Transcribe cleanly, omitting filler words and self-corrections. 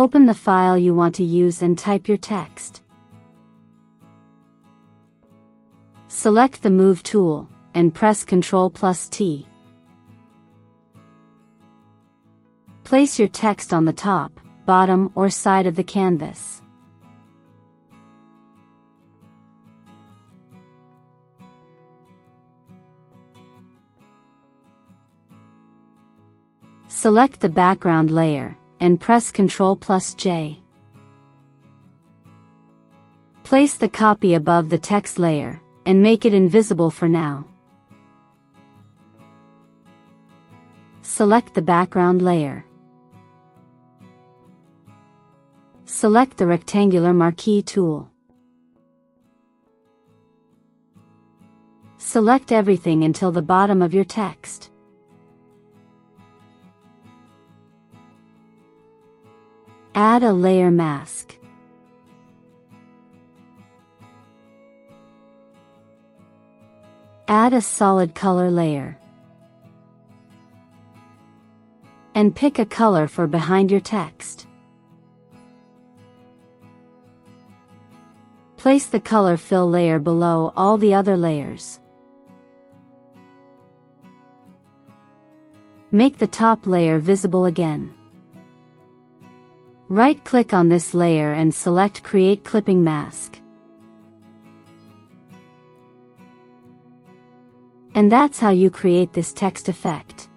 Open the file you want to use and type your text. Select the Move tool, and press Ctrl+T. Place your text on the top, bottom, or side of the canvas. Select the background layer, and press Ctrl+J. Place the copy above the text layer, and make it invisible for now. Select the background layer. Select the rectangular marquee tool. Select everything until the bottom of your text. Add a layer mask. Add a solid color layer. And pick a color for behind your text. Place the color fill layer below all the other layers. Make the top layer visible again. Right-click on this layer and select Create Clipping Mask. And that's how you create this text effect.